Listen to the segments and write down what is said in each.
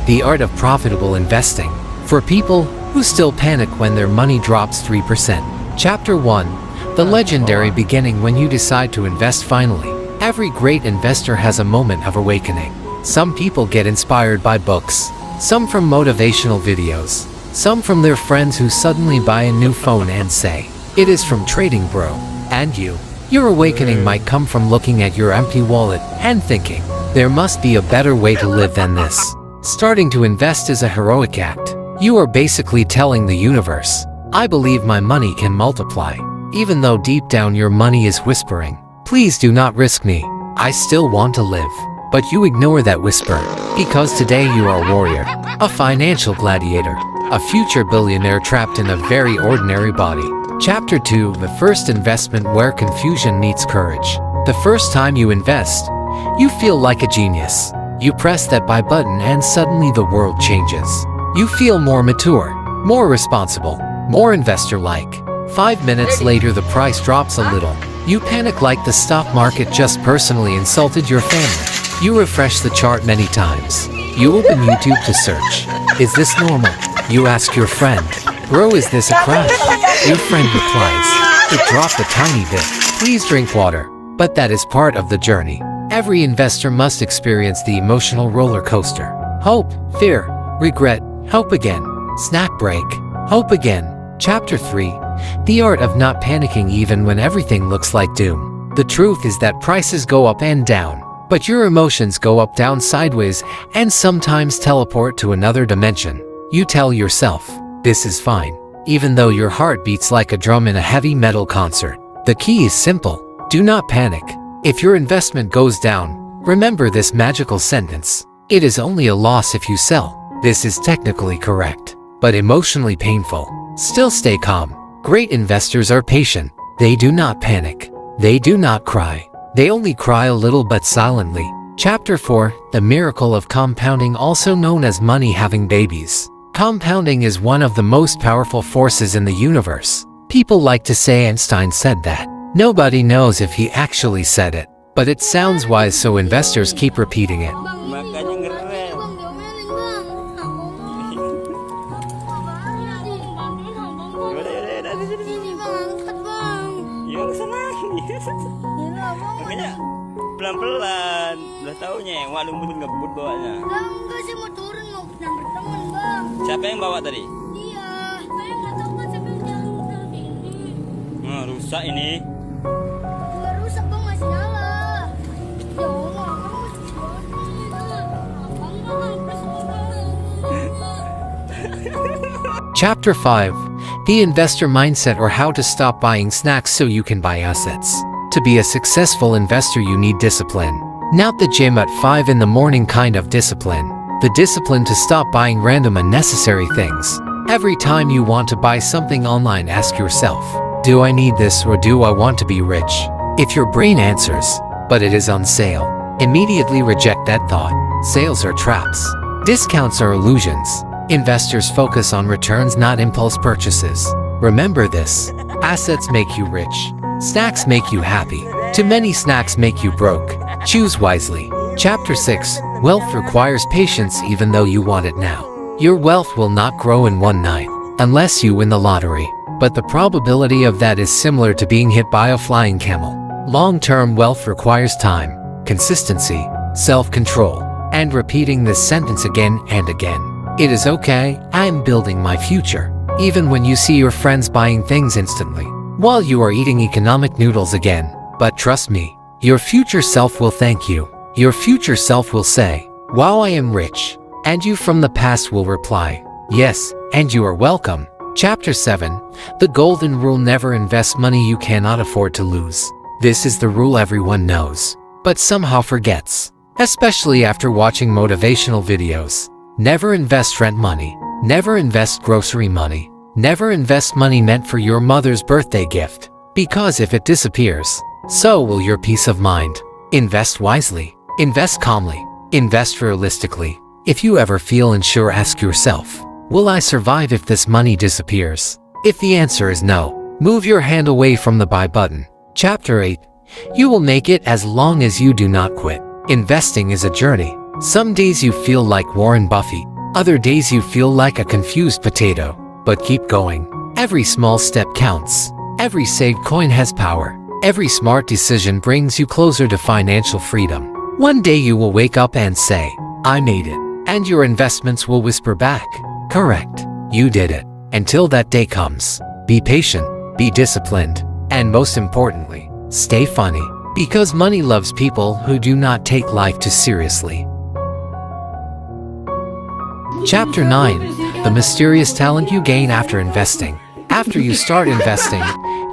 The Art of Profitable Investing, for people who still panic when their money drops 3%. Chapter 1. The legendary beginning when you decide to invest finally. Every great investor has a moment of awakening. Some people get inspired by books, some from motivational videos, some from their friends who suddenly buy a new phone and say, "It is from Trading Bro." And you? Your awakening might come from looking at your empty wallet and thinking, there must be a better way to live than this. Starting to invest is a heroic act. You are basically telling the universe, I believe my money can multiply. Even though deep down your money is whispering, please do not risk me. I still want to live. But you ignore that whisper, because today you are a warrior, a financial gladiator, a future billionaire trapped in a very ordinary body. Chapter 2. The first investment where confusion meets courage. The first time you invest, you feel like a genius. You press that buy button and suddenly the world changes. You feel more mature, more responsible, more investor-like. 5 minutes later the price drops a little. You panic like the stock market just personally insulted your family. You refresh the chart many times. You open YouTube to search. Is this normal? You ask your friend, bro, is this a crash? Your friend replies, it dropped a tiny bit. Please drink water. But that is part of the journey. Every investor must experience the emotional roller coaster. Hope, fear, regret, hope again. Snack break, hope again. Chapter 3. The art of not panicking even when everything looks like doom. The truth is that prices go up and down, but your emotions go up, down, sideways, and sometimes teleport to another dimension. You tell yourself, this is fine, even though your heart beats like a drum in a heavy metal concert. The key is simple. Do not panic. If your investment goes down, remember this magical sentence. It is only a loss if you sell. This is technically correct, but emotionally painful. Still stay calm. Great investors are patient. They do not panic. They do not cry. They only cry a little but silently. Chapter 4. The miracle of compounding, also known as money having babies. Compounding is one of the most powerful forces in the universe. People like to say Einstein said that. Nobody knows if he actually said it, but it sounds wise, so investors keep repeating it. Makanya pelan-pelan, udah taunya yang wak lembut ngebut bawanya. Enggak sih, mau turun mau nyamper temen bang. Siapa yang bawa tadi? Iya, saya nggak tahu kan siapa yang jalan dari sini. Rusak ini. Nggak rusak bang, masih nyala. Ya Allah, kamu masih Chapter 5. The Investor Mindset, or how to stop buying snacks so you can buy assets. To be a successful investor you need discipline. Not the gym at 5 in the morning kind of discipline. The discipline to stop buying random unnecessary things. Every time you want to buy something online, ask yourself, do I need this or do I want to be rich? If your brain answers, but it is on sale, immediately reject that thought. Sales are traps. Discounts are illusions. Investors focus on returns, not impulse purchases. Remember this. Assets make you rich. Snacks make you happy. Too many snacks make you broke. Choose wisely. Chapter 6. Wealth requires patience even though you want it now. Your wealth will not grow in one night, unless you win the lottery. But the probability of that is similar to being hit by a flying camel. Long-term wealth requires time, consistency, self-control, and repeating this sentence again and again. It is okay, I am building my future. Even when you see your friends buying things instantly, while you are eating economic noodles again. But trust me, your future self will thank you. Your future self will say, wow, I am rich. And you from the past will reply, yes, and you are welcome. Chapter 7. The golden rule: never invest money you cannot afford to lose. This is the rule everyone knows, but somehow forgets, especially after watching motivational videos. Never invest rent money. Never invest grocery money. Never invest money meant for your mother's birthday gift, because if it disappears, so will your peace of mind. Invest wisely. Invest calmly. Invest realistically. If you ever feel unsure, ask yourself, will I survive if this money disappears? If the answer is no, move your hand away from the buy button. Chapter 8. You will make it as long as you do not quit. Investing is a journey. Some days you feel like Warren Buffett, Other days you feel like a confused potato, but keep going. Every small step counts. Every saved coin has power. Every smart decision brings you closer to financial freedom. One day you will wake up and say, I made it. And your investments will whisper back, correct, you did it. Until that day comes, be patient, be disciplined, and most importantly, stay funny. Because money loves people who do not take life too seriously. Chapter 9. The mysterious talent you gain after investing. After you start investing,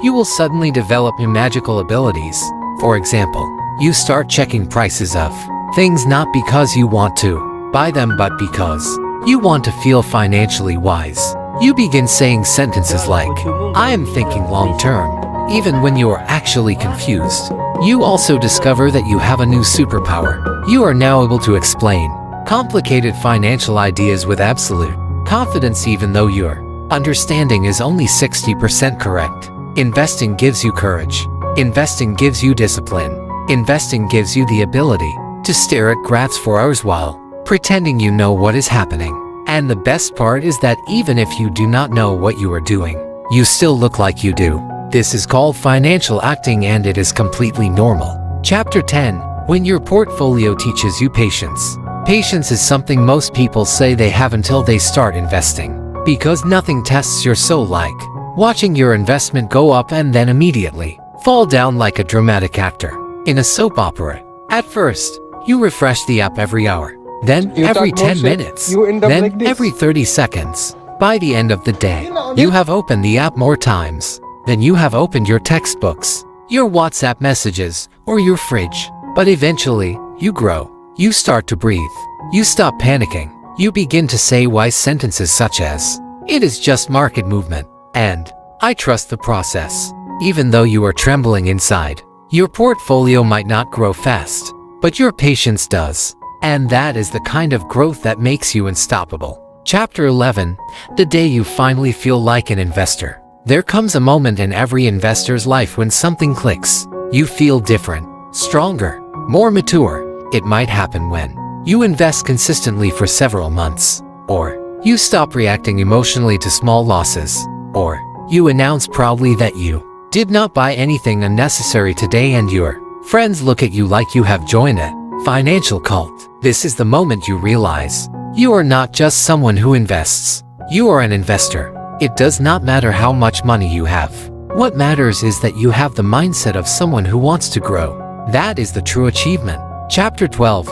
you will suddenly develop new magical abilities. For example, you start checking prices of things not because you want to buy them but because you want to feel financially wise. You begin saying sentences like, I am thinking long term, even when you are actually confused. You also discover that you have a new superpower. You are now able to explain complicated financial ideas with absolute confidence even though your understanding is only 60% correct. Investing gives you courage. Investing gives you discipline. Investing gives you the ability to stare at graphs for hours while pretending you know what is happening. And the best part is that even if you do not know what you are doing, you still look like you do. This is called financial acting and it is completely normal. Chapter 10. When your portfolio teaches you patience. Patience is something most people say they have until they start investing. Because nothing tests your soul like watching your investment go up and then immediately fall down like a dramatic actor in a soap opera. At first, you refresh the app every hour, then every 10 minutes, then every 30 seconds. By the end of the day, you have opened the app more times than you have opened your textbooks, your WhatsApp messages, or your fridge. But eventually, you grow. You start to breathe. You stop panicking. You begin to say wise sentences such as, it is just market movement, and I trust the process. Even though you are trembling inside, your portfolio might not grow fast, but your patience does. And that is the kind of growth that makes you unstoppable. Chapter 11. The day you finally feel like an investor. There comes a moment in every investor's life when something clicks. You feel different, stronger, more mature. It might happen when you invest consistently for several months, or you stop reacting emotionally to small losses, or you announce proudly that you did not buy anything unnecessary today and your friends look at you like you have joined a financial cult. This is the moment you realize you are not just someone who invests. You are an investor. It does not matter how much money you have. What matters is that you have the mindset of someone who wants to grow. That is the true achievement. Chapter 12.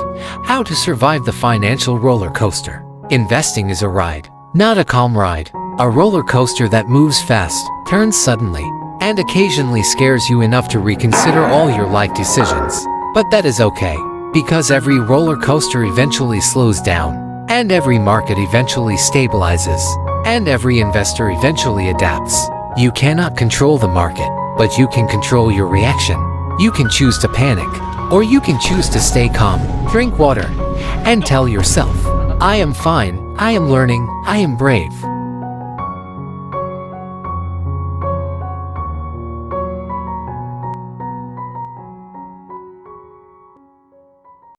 How to survive the financial roller coaster. Investing is a ride, not a calm ride. A roller coaster that moves fast, turns suddenly, and occasionally scares you enough to reconsider all your life decisions. But that is okay, because every roller coaster eventually slows down, and every market eventually stabilizes, and every investor eventually adapts. You cannot control the market, but you can control your reaction. You can choose to panic, or you can choose to stay calm, drink water, and tell yourself, I am fine, I am learning, I am brave.